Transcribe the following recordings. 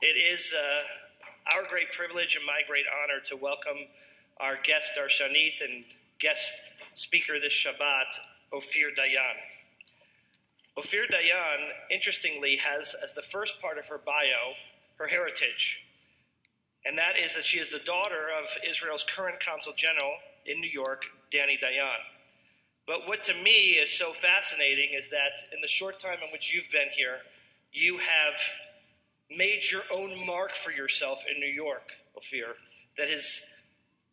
It is our great privilege and my great honor to welcome our guest Darshanit and guest speaker this Shabbat, Ofir Dayan. Ofir Dayan, interestingly, has as the first part of her bio her heritage, and that is that she is the daughter of Israel's current Consul General in New York, Dayan. But what to me is so fascinating is that in the short time in which you've been here, you have made your own mark for yourself in New York, Ofir, that has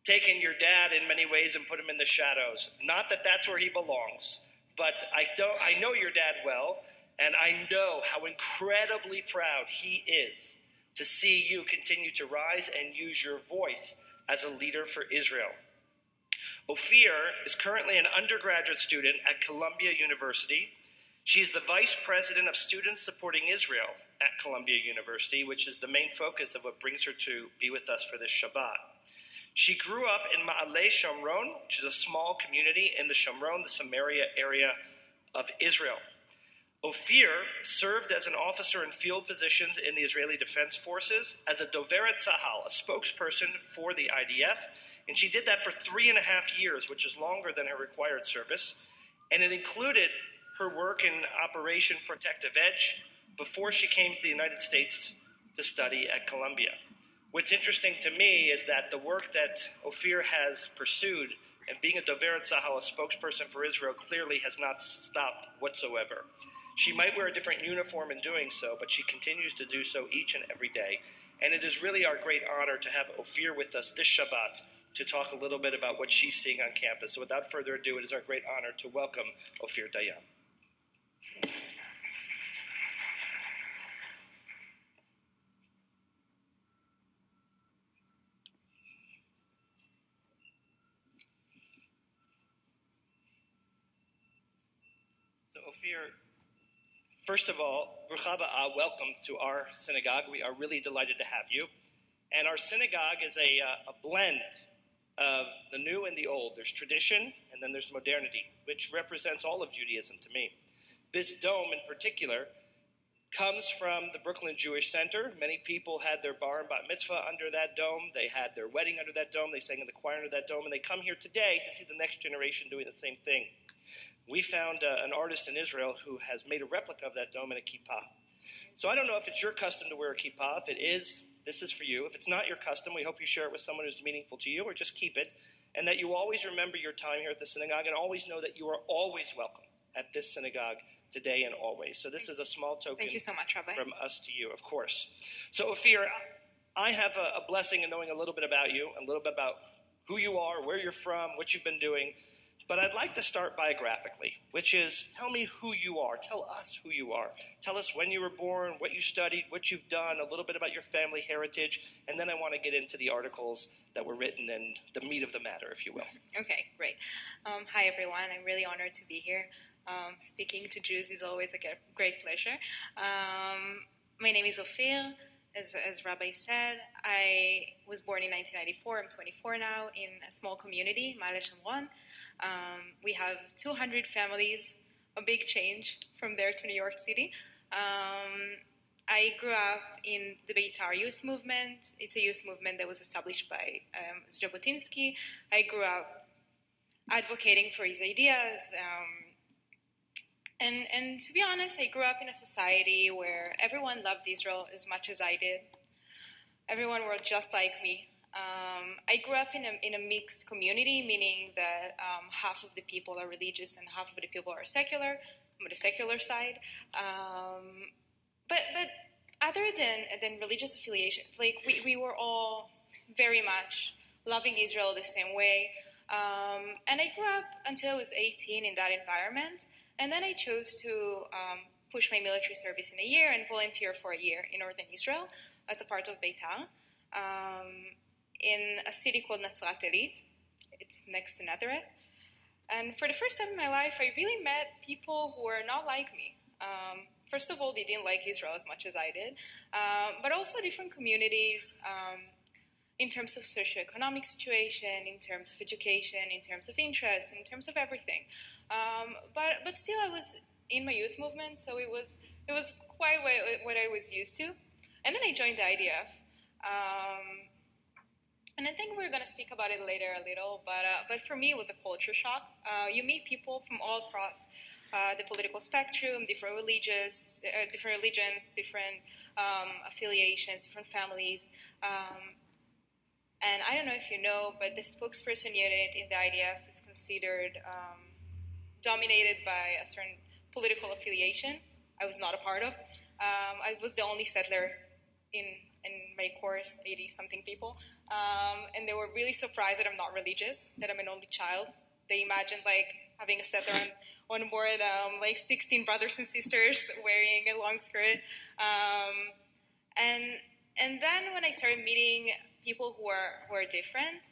taken your dad in many ways and put him in the shadows. Not that that's where he belongs, but I know your dad well, and I know how incredibly proud he is to see you continue to rise and use your voice as a leader for Israel. Ofir is currently an undergraduate student at Columbia University. She's the Vice President of Students Supporting Israel at Columbia University, which is the main focus of what brings her to be with us for this Shabbat. She grew up in Ma'aleh Shomron, which is a small community in the Shomron, the Samaria area of Israel. Ofir served as an officer in field positions in the Israeli Defense Forces as a Doveret Tzahal, a spokesperson for the IDF, and she did that for 3.5 years, which is longer than her required service, and it included her work in Operation Protective Edge before she came to the United States to study at Columbia. What's interesting to me is that the work that Ofir has pursued and being a Doveret Tzahal, a spokesperson for Israel, clearly has not stopped whatsoever. She might wear a different uniform in doing so, but she continues to do so each and every day. And it is really our great honor to have Ofir with us this Shabbat to talk a little bit about what she's seeing on campus. So without further ado, it is our great honor to welcome Ofir Dayan. So Ofir, first of all, Baruch haba, welcome to our synagogue. We are really delighted to have you. And our synagogue is a blend of the new and the old. There's tradition, and then there's modernity, which represents all of Judaism to me. This dome in particular comes from the Brooklyn Jewish Center. Many people had their bar and bat mitzvah under that dome. They had their wedding under that dome. They sang in the choir under that dome. And they come here today to see the next generation doing the same thing. We found an artist in Israel who has made a replica of that dome in a kippah. So I don't know if it's your custom to wear a kippah. If it is, this is for you. If it's not your custom, we hope you share it with someone who's meaningful to you, or just keep it. And that you always remember your time here at the synagogue and always know that you are always welcome at this synagogue today and always. So this is a small token. Thank you so much, Rabbi. From us to you, of course. So Ofir, I have a blessing in knowing a little bit about you, a little bit about who you are, where you're from, what you've been doing. But I'd like to start biographically, which is tell me who you are. Tell us who you are. Tell us when you were born, what you studied, what you've done, a little bit about your family heritage, and then I want to get into the articles that were written and the meat of the matter, if you will. Okay, great. Hi, everyone. I'm really honored to be here. Speaking to Jews is always a great pleasure. My name is Ofir. As Rabbi said, I was born in 1994. I'm 24 now in a small community, Ma'aleh Shomron. We have 200 families, a big change from there to New York City. I grew up in the Beit youth movement. It's a youth movement that was established by Jabotinsky. I grew up advocating for his ideas. And to be honest, I grew up in a society where everyone loved Israel as much as I did. Everyone were just like me. I grew up in a mixed community, meaning that half of the people are religious and half of the people are secular. I'm on the secular side. But other than religious affiliation, like we were all very much loving Israel the same way. And I grew up until I was 18 in that environment. And then I chose to push my military service in a year and volunteer for a year in northern Israel as a part of Beit in a city called Nazrat Elit. It's next to Nazareth. And for the first time in my life, I really met people who were not like me. First of all, they didn't like Israel as much as I did, but also different communities in terms of socioeconomic situation, in terms of education, in terms of interest, in terms of everything. But still, I was in my youth movement, so it was quite what I was used to. And then I joined the IDF. And I think we're going to speak about it later a little, but for me it was a culture shock. You meet people from all across the political spectrum, different religions, different affiliations, different families. And I don't know if you know, but the spokesperson unit in the IDF is considered dominated by a certain political affiliation I was not a part of. I was the only settler in my course, 80-something people. And they were really surprised that I'm not religious, that I'm an only child. They imagined like having a settler on board, like 16 brothers and sisters wearing a long skirt. And then when I started meeting people who are different,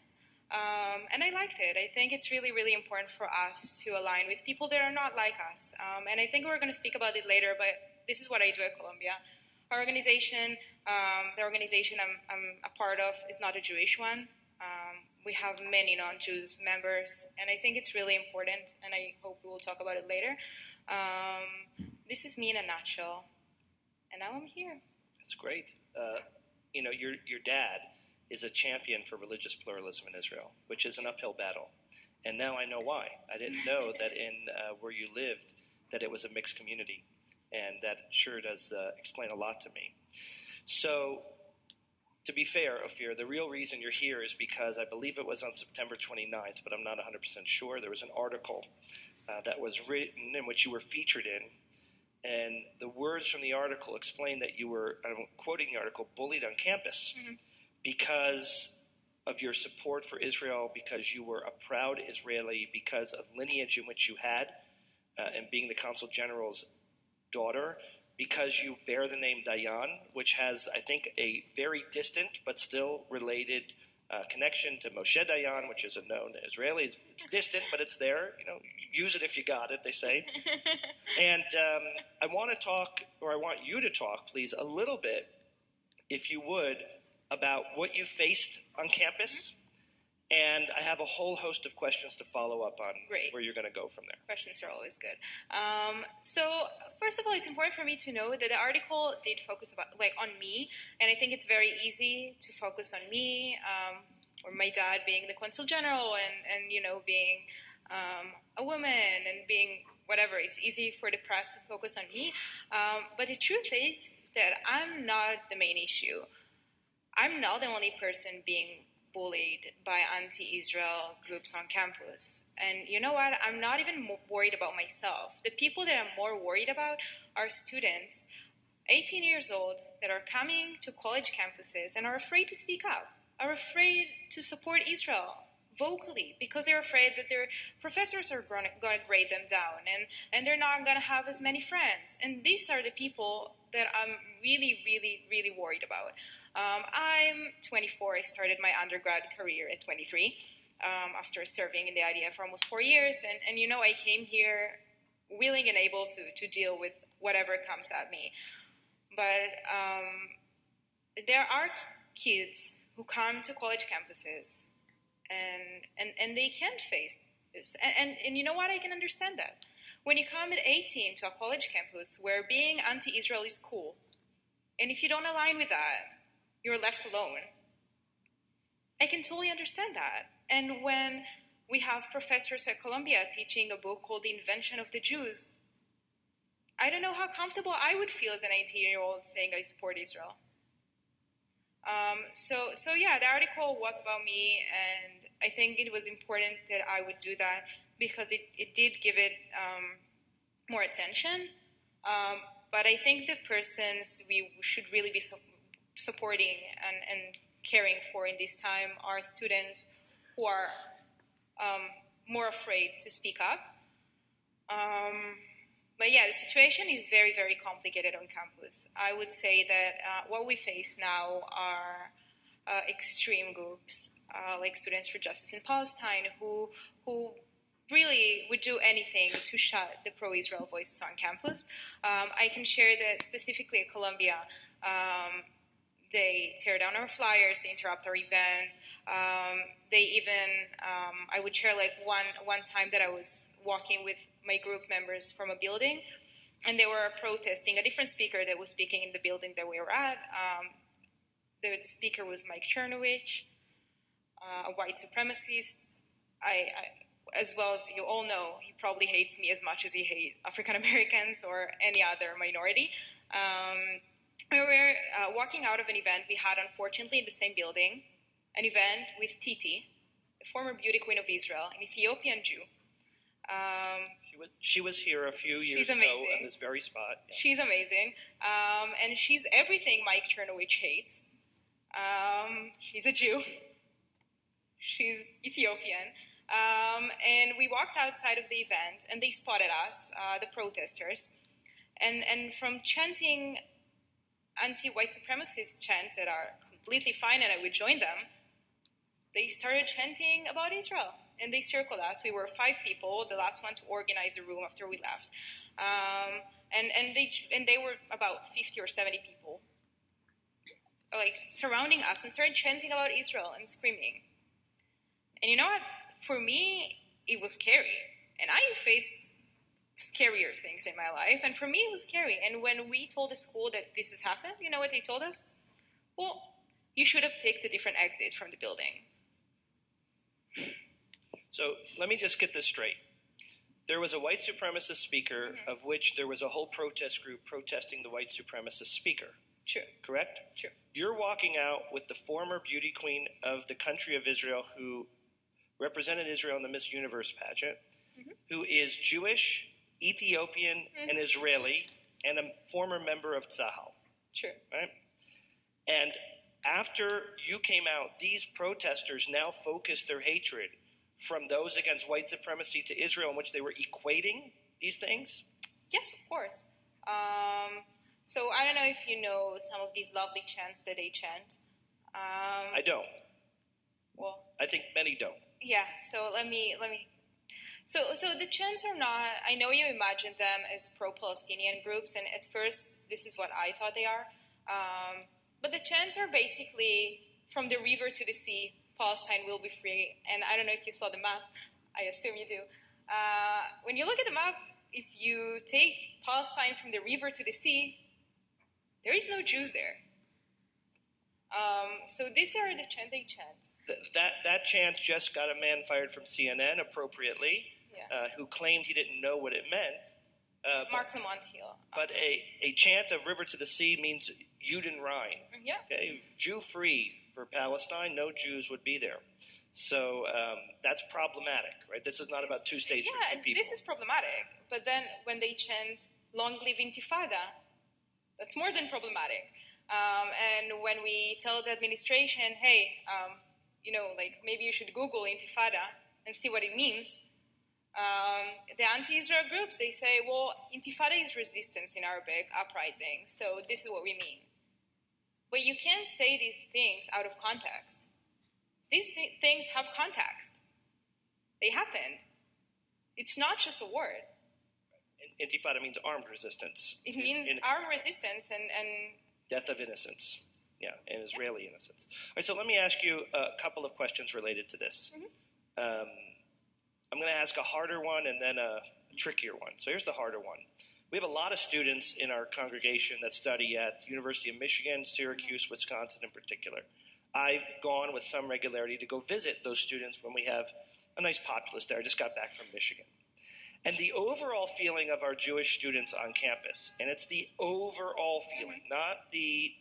and I liked it. I think it's really, really important for us to align with people that are not like us. And I think we're going to speak about it later, but this is what I do at Columbia. Our organization, the organization I'm a part of, is not a Jewish one. We have many non-Jews members, and I think it's really important, and I hope we will talk about it later. This is me in a nutshell, and now I'm here. That's great. You know, your dad is a champion for religious pluralism in Israel, which is an uphill battle. And now I know why. I didn't know that in where you lived that it was a mixed community. And that sure does explain a lot to me. So, to be fair, Ofir, the real reason you're here is because I believe it was on September 29th, but I'm not 100% sure. There was an article that was written in which you were featured in. And the words from the article explain that you were, I'm quoting the article, bullied on campus because of your support for Israel, because you were a proud Israeli, because of lineage in which you had, and being the consul general's daughter, because you bear the name Dayan, which has, I think, a very distant but still related connection to Moshe Dayan, which is a known Israeli. It's distant, but it's there. You know, use it if you got it, they say. And I want to talk, or I want you to talk, please, a little bit, if you would, about what you faced on campus. And I have a whole host of questions to follow up on. Great. Where you're going to go from there. Questions are always good. So first of all, it's important for me to know that the article did focus on me, and I think it's very easy to focus on me, or my dad being the consul general, and you know, being a woman and being whatever. It's easy for the press to focus on me, but the truth is that I'm not the main issue. I'm not the only person being bullied by anti-Israel groups on campus. And you know what? I'm not even worried about myself. The people that I'm more worried about are students, 18 years old, that are coming to college campuses and are afraid to speak up, are afraid to support Israel vocally, because they're afraid that their professors are going to grade them down, and they're not going to have as many friends. And these are the people that I'm really, really, really worried about. I'm 24. I started my undergrad career at 23 after serving in the IDF for almost 4 years. And you know, I came here willing and able to deal with whatever comes at me. But there are kids who come to college campuses and they can't face this. And you know what? I can understand that. When you come at 18 to a college campus where being anti-Israel is cool, and if you don't align with that, you're left alone. I can totally understand that. And when we have professors at Columbia teaching a book called The Invention of the Jews, I don't know how comfortable I would feel as an 18-year-old saying I support Israel. So yeah, the article was about me, and I think it was important that I would do that because it did give it more attention. But I think the persons we should really be supporting and caring for in this time are students who are more afraid to speak up. But yeah, the situation is very, very complicated on campus. I would say that what we face now are extreme groups, like Students for Justice in Palestine, who really would do anything to shut the pro-Israel voices on campus. I can share that specifically at Columbia, they tear down our flyers, they interrupt our events. They even, I would share like one time that I was walking with my group members from a building, and they were protesting a different speaker that was speaking in the building that we were at. The speaker was Mike Chernovich, a white supremacist. As well as you all know, he probably hates me as much as he hates African Americans or any other minority. We were walking out of an event we had, unfortunately, in the same building, an event with Titi, the former beauty queen of Israel, an Ethiopian Jew. She was here a few years ago on this very spot. Yeah. She's amazing. And she's everything Mike Chernovich hates. She's a Jew. She's Ethiopian. And we walked outside of the event, and they spotted us, the protesters. And from chanting anti-white supremacist chants that are completely fine, and I would join them, they started chanting about Israel. And they circled us. We were 5 people, the last one to organize the room after we left. And they were about 50 or 70 people, like, surrounding us and started chanting about Israel and screaming. And you know what? For me, it was scary. And I faced scarier things in my life. And for me, it was scary. And when we told the school that this has happened, you know what they told us? Well, you should have picked a different exit from the building. So let me just get this straight. There was a white supremacist speaker, of which there was a whole protest group protesting the white supremacist speaker. True. Correct? True. You're walking out with the former beauty queen of the country of Israel who represented Israel in the Miss Universe pageant, who is Jewish, Ethiopian, and Israeli, and a former member of Tzahal. True. Right? And after you came out, these protesters now focused their hatred from those against white supremacy to Israel, in which they were equating these things? Yes, of course. So I don't know if you know some of these lovely chants that they chant. I don't. Well, I think many don't. Yeah. So let me. So the chants are not. I know you imagine them as pro-Palestinian groups, and at first this is what I thought they are. But the chants are basically from the river to the sea, Palestine will be free. And I don't know if you saw the map. I assume you do. When you look at the map, if you take Palestine from the river to the sea, there is no Jews there. So these are the chant they chant. That chant just got a man fired from CNN appropriately, who claimed he didn't know what it meant. Mark Lamontiel. But a chant of river to the sea means Yud and Rhine. Yeah. Okay? Jew-free for Palestine, no Jews would be there. So that's problematic, right? This is not about two states for two people. This is problematic. But then when they chant Long Live Intifada, that's more than problematic. And when we tell the administration, hey, maybe you should Google Intifada and see what it means, the anti-Israel groups, they say, well, Intifada is resistance in Arabic, uprising, so this is what we mean. But you can't say these things out of context. These things have context. They happened. It's not just a word. Intifada means armed resistance. It means armed resistance and death of innocence. Yeah, and Israeli innocence. All right, so let me ask you a couple of questions related to this. I'm going to ask a harder one and then a trickier one. So here's the harder one. We have a lot of students in our congregation that study at the University of Michigan, Syracuse, Wisconsin in particular. I've gone with some regularity to go visit those students when we have a nice populace there. I just got back from Michigan. And the overall feeling of our Jewish students on campus, and it's the overall feeling, not the,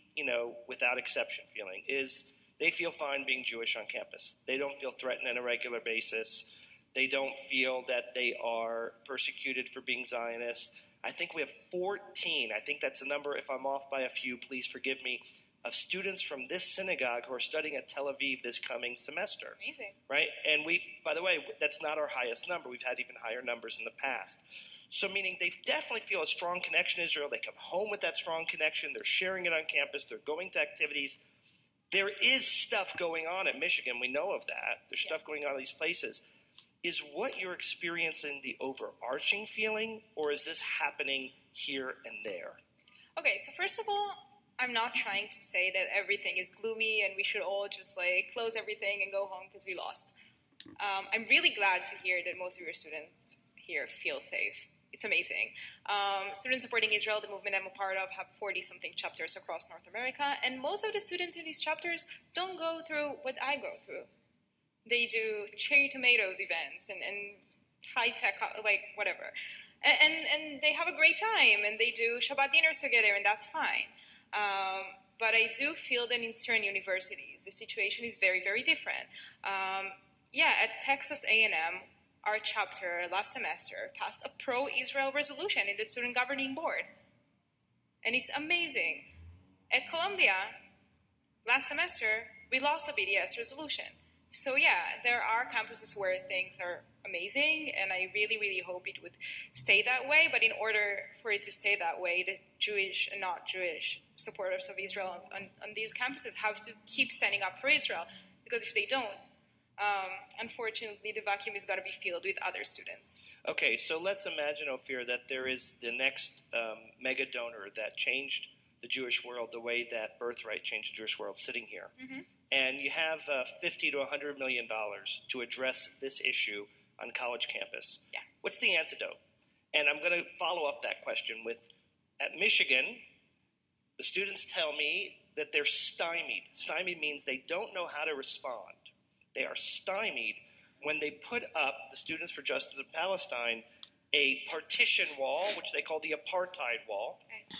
without exception feeling, is they feel fine being Jewish on campus. They don't feel threatened on a regular basis. They don't feel that they are persecuted for being Zionists. I think we have 14, I think that's the number, if I'm off by a few, please forgive me, of students from this synagogue who are studying at Tel Aviv this coming semester. Amazing. Right? And by the way, that's not our highest number. We've had even higher numbers in the past. So meaning they definitely feel a strong connection to Israel. They come home with that strong connection. They're sharing it on campus. They're going to activities. There is stuff going on at Michigan. We know of that. There's stuff going on in these places. Is what you're experiencing the overarching feeling, or is this happening here and there? Okay, so first of all, I'm not trying to say that everything is gloomy and we should all just close everything and go home because we lost. I'm really glad to hear that most of your students here feel safe. It's amazing. Students Supporting Israel, the movement I'm a part of, have 40-something chapters across North America, and most of the students in these chapters don't go through what I go through. They do cherry tomatoes events and high-tech, like, whatever. And they have a great time, and they do Shabbat dinners together, and that's fine. But I do feel that in certain universities, the situation is very, very different. At Texas A&M, our chapter last semester passed a pro-Israel resolution in the student governing board. And it's amazing. At Columbia, last semester, we lost a BDS resolution. So there are campuses where things are amazing, and I really, really hope it would stay that way. But in order for it to stay that way, the Jewish and not Jewish supporters of Israel on these campuses have to keep standing up for Israel, because if they don't, unfortunately, the vacuum is got to be filled with other students. Okay, so let's imagine, Ofir, that there is the next mega donor that changed the Jewish world the way that Birthright changed the Jewish world, sitting here. Mm-hmm. And you have $50 to $100 million to address this issue on college campus. Yeah. What's the antidote? And I'm going to follow up that question with, at Michigan, the students tell me that they're stymied. Stymied means they don't know how to respond. They are stymied when they put up, the Students for Justice in Palestine, a partition wall, which they call the apartheid wall.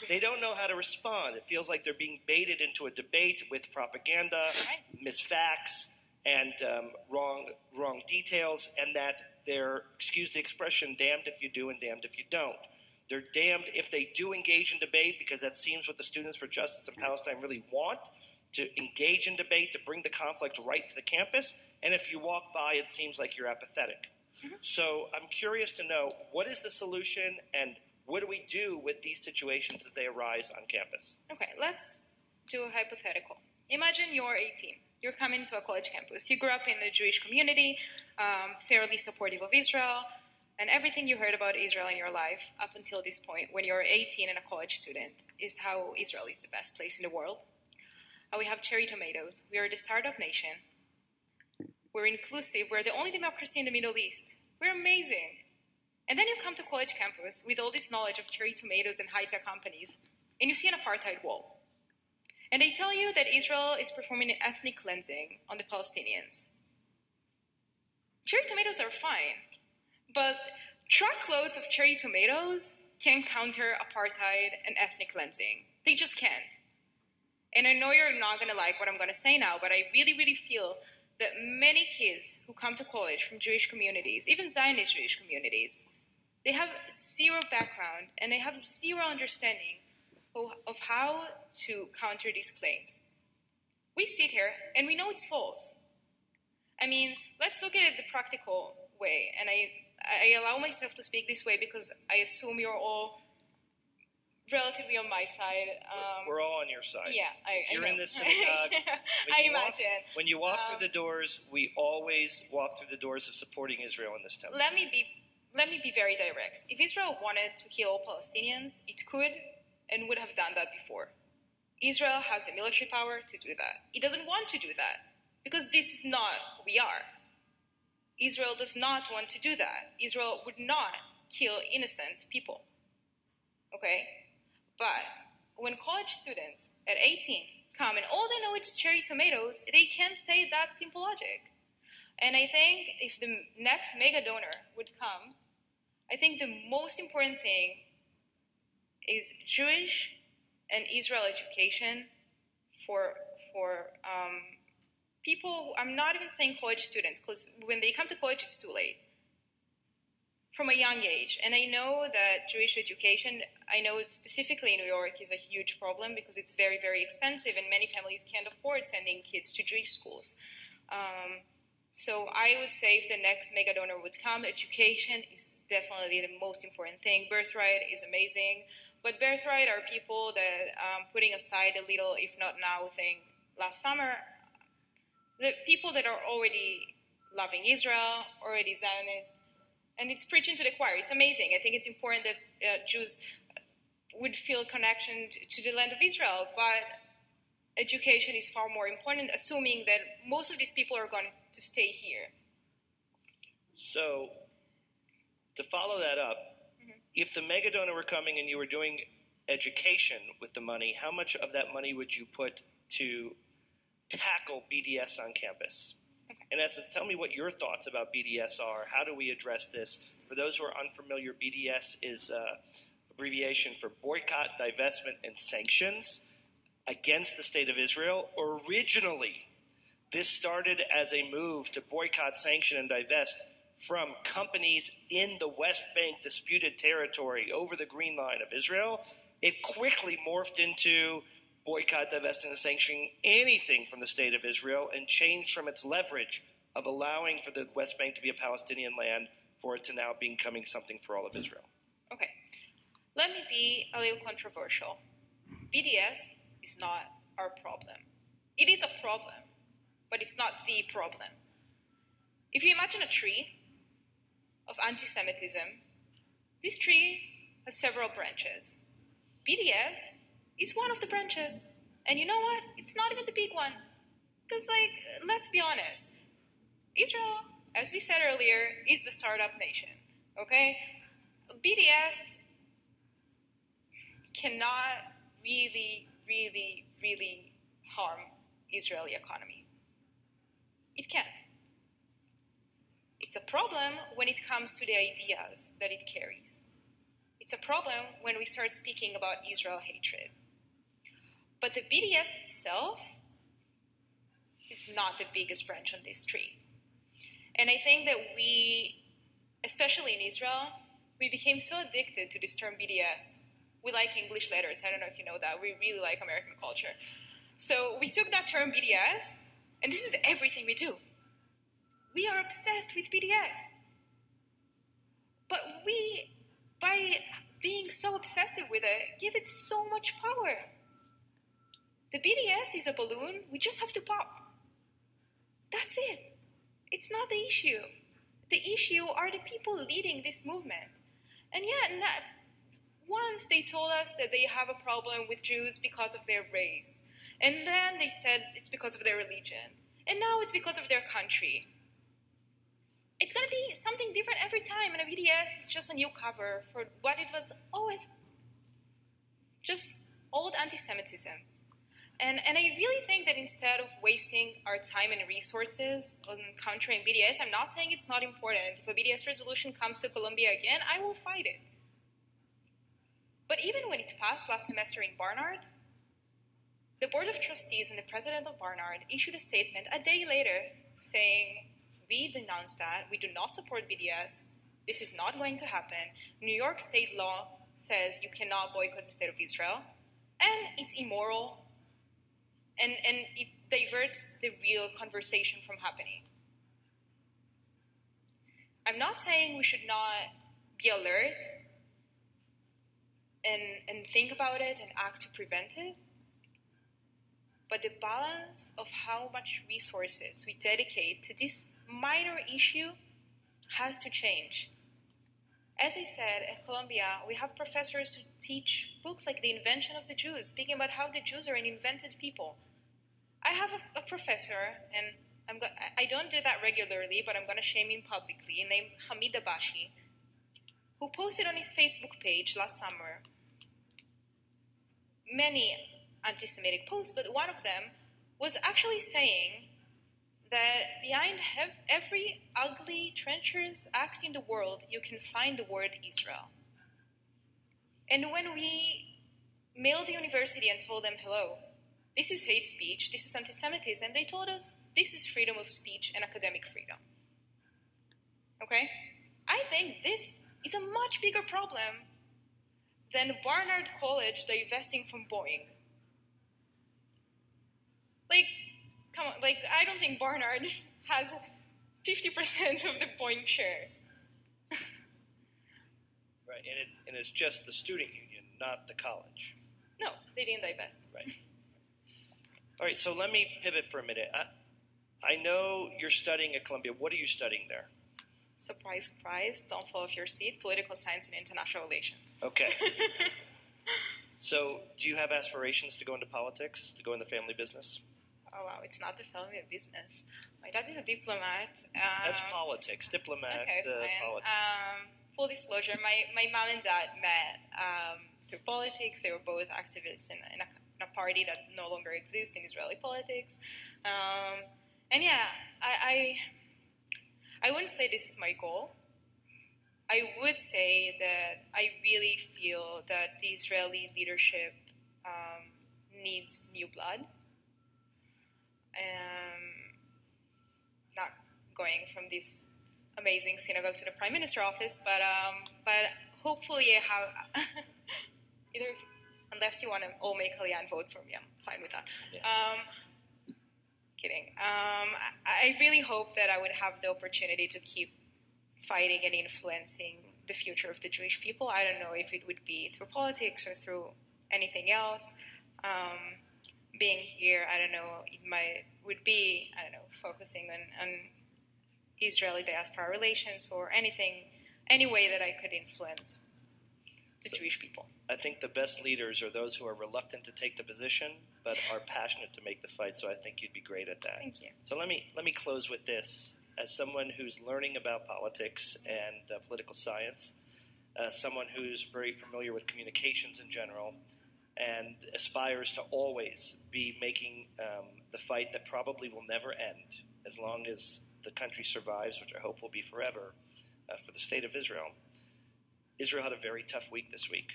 They don't know how to respond. It feels like they're being baited into a debate with propaganda, misfacts, and wrong details, and that they're, excuse the expression, damned if you do and damned if you don't. They're damned if they do engage in debate, because that seems what the Students for Justice in Palestine really want, to engage in debate, to bring the conflict right to the campus. And if you walk by, it seems like you're apathetic. Mm-hmm. So I'm curious to know, what is the solution, and what do we do with these situations as they arise on campus? Okay, let's do a hypothetical. Imagine you're 18. You're coming to a college campus. You grew up in a Jewish community, fairly supportive of Israel, and everything you heard about Israel in your life up until this point, when you're 18 and a college student, is how Israel is the best place in the world. We have cherry tomatoes. We are the startup nation. We're inclusive. We're the only democracy in the Middle East. We're amazing. And then you come to college campus with all this knowledge of cherry tomatoes and high-tech companies, and you see an apartheid wall. And they tell you that Israel is performing an ethnic cleansing on the Palestinians. Cherry tomatoes are fine, but truckloads of cherry tomatoes can't counter apartheid and ethnic cleansing. They just can't. And I know you're not going to like what I'm going to say now, but I really, really feel that many kids who come to college from Jewish communities, even Zionist Jewish communities, they have zero background and they have zero understanding of how to counter these claims. We sit here and we know it's false. I mean, let's look at it the practical way. And I allow myself to speak this way because I assume you're all relatively on my side. We're all on your side. Yeah, if you're in the synagogue. I imagine. When you walk through the doors, we always walk through the doors of supporting Israel in this temple. Let me be very direct. If Israel wanted to kill all Palestinians, it could and would have done that before. Israel has the military power to do that. It doesn't want to do that because this is not who we are. Israel does not want to do that. Israel would not kill innocent people. Okay? But when college students at 18 come and all they know is cherry tomatoes, they can't say that simple logic. And I think if the next mega donor would come, I think the most important thing is Jewish and Israel education for people. I'm not even saying college students, because when they come to college, it's too late. From a young age. And I know that Jewish education, I know it specifically in New York, is a huge problem because it's very, very expensive and many families can't afford sending kids to Jewish schools. So I would say if the next mega donor would come, education is definitely the most important thing. Birthright is amazing. But Birthright are people that, putting aside a little if not now thing last summer, the people that are already loving Israel, already Zionist, and it's preaching to the choir. It's amazing. I think it's important that Jews would feel connection to the land of Israel, but education is far more important, assuming that most of these people are going to stay here. So, to follow that up, if the megadonor were coming and you were doing education with the money, how much of that money would you put to tackle BDS on campus? Okay. In essence, tell me what your thoughts about BDS are. How do we address this? For those who are unfamiliar, BDS is abbreviation for Boycott, Divestment, and Sanctions against the State of Israel. Originally, this started as a move to boycott, sanction, and divest from companies in the West Bank disputed territory over the Green Line of Israel. It quickly morphed into boycott, divesting, and sanctioning anything from the State of Israel, and changed from its leverage of allowing for the West Bank to be a Palestinian land for it to now becoming something for all of Israel. Okay. Let me be a little controversial. BDS is not our problem. It is a problem, but it's not the problem. If you imagine a tree of anti-Semitism, this tree has several branches. BDS is one of the branches. And you know what? It's not even the big one. Because, let's be honest. Israel, as we said earlier, is the startup nation. Okay? BDS cannot really harm Israeli economy. It can't. It's a problem when it comes to the ideas that it carries. It's a problem when we start speaking about Israel hatred. But the BDS itself is not the biggest branch on this tree. And I think that we, especially in Israel, we became so addicted to this term BDS. We like English letters. I don't know if you know that. We really like American culture. So we took that term BDS, and this is everything we do. We are obsessed with BDS. But we, by being so obsessive with it, give it so much power. The BDS is a balloon we just have to pop. That's it. It's not the issue. The issue are the people leading this movement. And yet, not once they told us that they have a problem with Jews because of their race. And then they said it's because of their religion. And now it's because of their country. It's going to be something different every time, and a BDS is just a new cover for what it was always just old anti-Semitism. And I really think that instead of wasting our time and resources on countering BDS, I'm not saying it's not important. If a BDS resolution comes to Colombia again, I will fight it. But even when it passed last semester in Barnard, the Board of Trustees and the President of Barnard issued a statement a day later saying, we denounce that, we do not support BDS, this is not going to happen. New York state law says you cannot boycott the State of Israel, and it's immoral, and it diverts the real conversation from happening. I'm not saying we should not be alert and think about it and act to prevent it, but the balance of how much resources we dedicate to this minor issue has to change. As I said, at Columbia, we have professors who teach books like The Invention of the Jews, speaking about how the Jews are an invented people. I have a professor, and I don't do that regularly, but I'm going to shame him publicly, named Hamid Abashi, who posted on his Facebook page last summer many anti-Semitic posts, but one of them was actually saying that behind every ugly, treacherous act in the world, you can find the word Israel. And when we mailed the university and told them, hello, this is hate speech, this is anti-Semitism, they told us this is freedom of speech and academic freedom. Okay? I think this is a much bigger problem than Barnard College divesting from Boeing. Come on, I don't think Barnard has 50% of the Boeing shares. Right, and it's just the student union, not the college. No, they didn't divest. Right. All right, so let me pivot for a minute. I know you're studying at Columbia. What are you studying there? Surprise, surprise, don't fall off your seat, political science and international relations. Okay. So do you have aspirations to go into politics, to go in the family business? Oh, wow, it's not the family business. My dad is a diplomat. That's politics, diplomat, okay, fine. politics. full disclosure, my mom and dad met through politics. They were both activists in a party that no longer exists in Israeli politics. And yeah, I wouldn't say this is my goal. I would say that I really feel that the Israeli leadership needs new blood. Not going from this amazing synagogue to the prime minister office, but hopefully I have either, unless you want to all make Kalyan vote for me, I'm fine with that. Yeah. Kidding. I really hope that I would have the opportunity to keep fighting and influencing the future of the Jewish people. I don't know if it would be through politics or through anything else. Being here, I don't know, would be focusing on Israeli diaspora relations or any way that I could influence the Jewish people. I think the best leaders are those who are reluctant to take the position but are passionate to make the fight, so I think you'd be great at that. Thank you. So let me close with this. As someone who's learning about politics and political science, someone who's very familiar with communications in general, and aspires to always be making the fight that probably will never end as long as the country survives, which I hope will be forever, for the state of Israel. Israel had a very tough week this week,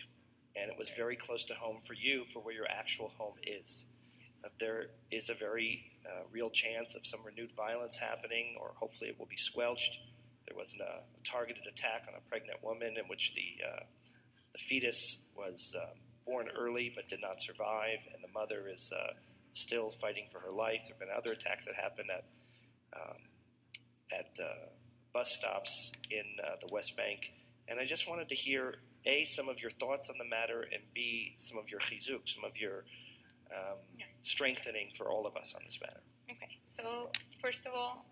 and it was very close to home for you, for where your actual home is. There is a very real chance of some renewed violence happening, or hopefully it will be squelched. There was a targeted attack on a pregnant woman in which the fetus was born early but did not survive, and the mother is still fighting for her life. There have been other attacks that happened at bus stops in the West Bank. And I just wanted to hear, A, some of your thoughts on the matter, and B, some of your chizuk, some of your strengthening for all of us on this matter. Okay, so first of all,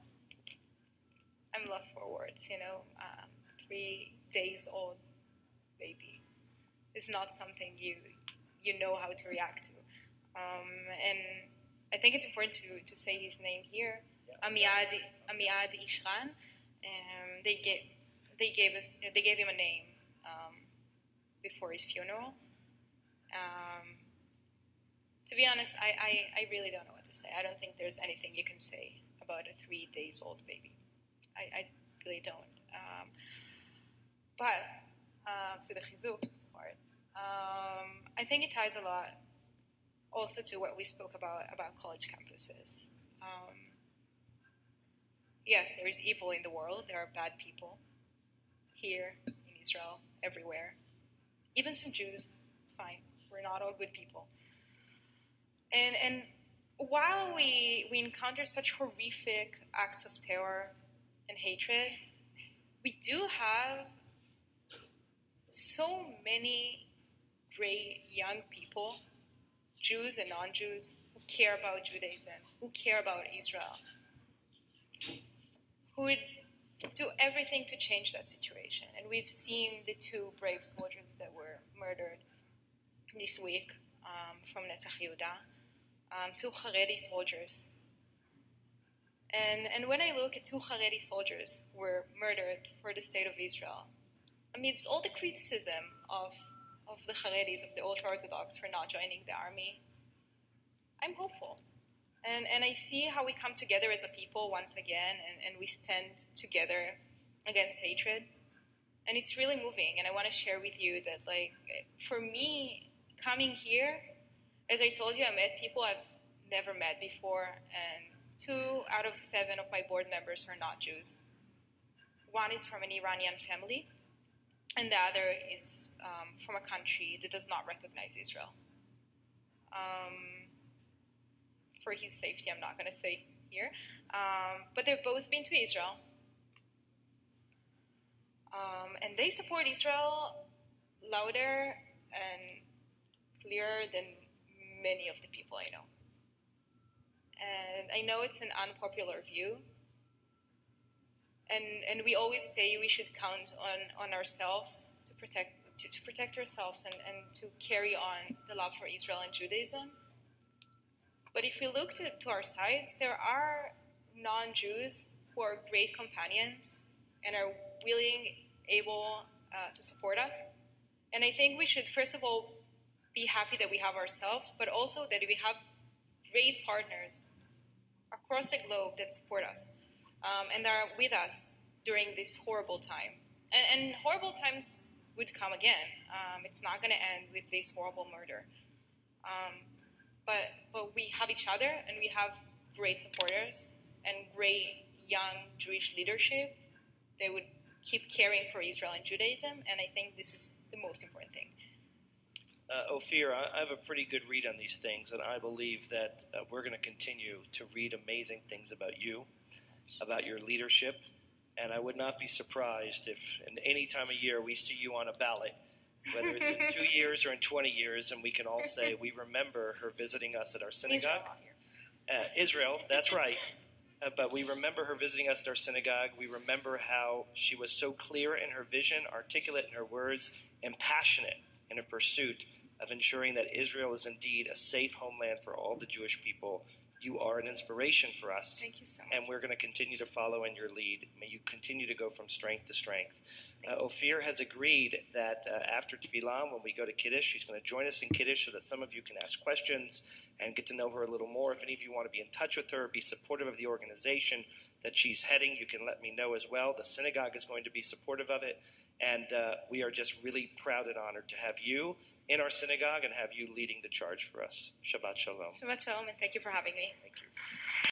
I'm lost for words. 3 days old baby is not something you know how to react to. And I think it's important to say his name here, Amiad Ishran. They gave him a name before his funeral. To be honest, I really don't know what to say. I don't think there's anything you can say about a 3 days old baby. I really don't. But to the chizuk part, I think it ties a lot also to what we spoke about college campuses. Yes, there is evil in the world. There are bad people here in Israel, everywhere. Even some Jews. It's fine. We're not all good people. And while we encounter such horrific acts of terror and hatred, we do have so many great young people, Jews and non-Jews, who care about Judaism, who care about Israel, who would do everything to change that situation. And we've seen the 2 brave soldiers that were murdered this week from Netzach Yehuda, 2 Haredi soldiers. And when I look at 2 Haredi soldiers who were murdered for the state of Israel, amidst all the criticism of the Haredis, of the ultra-Orthodox for not joining the army, I'm hopeful. And I see how we come together as a people once again, and we stand together against hatred. And it's really moving. And I want to share with you that, for me, coming here, as I told you, I met people I've never met before, and 2 out of 7 of my board members are not Jews. One is from an Iranian family, and the other is from a country that does not recognize Israel. For his safety, I'm not going to say here. But they've both been to Israel. And they support Israel louder and clearer than many of the people I know. And I know it's an unpopular view. And we always say we should count on ourselves to protect ourselves and to carry on the love for Israel and Judaism. But if we look to our sides, there are non-Jews who are great companions and are willing, able, to support us. And I think we should, first of all, be happy that we have ourselves, but also that we have great partners across the globe that support us and are with us during this horrible time. And horrible times would come again. It's not going to end with this horrible murder. But we have each other, and we have great supporters and great young Jewish leadership that would keep caring for Israel and Judaism, and I think this is the most important thing. Ofir, I have a pretty good read on these things, and I believe that we're going to continue to read amazing things about you, about your leadership, and I would not be surprised if in any time of year we see you on a ballot, whether it's in 2 years or in 20 years, and we can all say we remember her visiting us at our synagogue. Israel, that's right. But we remember her visiting us at our synagogue. We remember how she was so clear in her vision, articulate in her words, and passionate in her pursuit of ensuring that Israel is indeed a safe homeland for all the Jewish people. You are an inspiration for us. Thank you so much. And we're going to continue to follow in your lead. May you continue to go from strength to strength. Ofir has agreed that after Tefillah, when we go to Kiddush, she's going to join us in Kiddush so that some of you can ask questions and get to know her a little more. If any of you want to be in touch with her, be supportive of the organization that she's heading, you can let me know as well. The synagogue is going to be supportive of it. And we are just really proud and honored to have you in our synagogue and have you leading the charge for us. Shabbat Shalom. Shabbat Shalom, and thank you for having me. Thank you.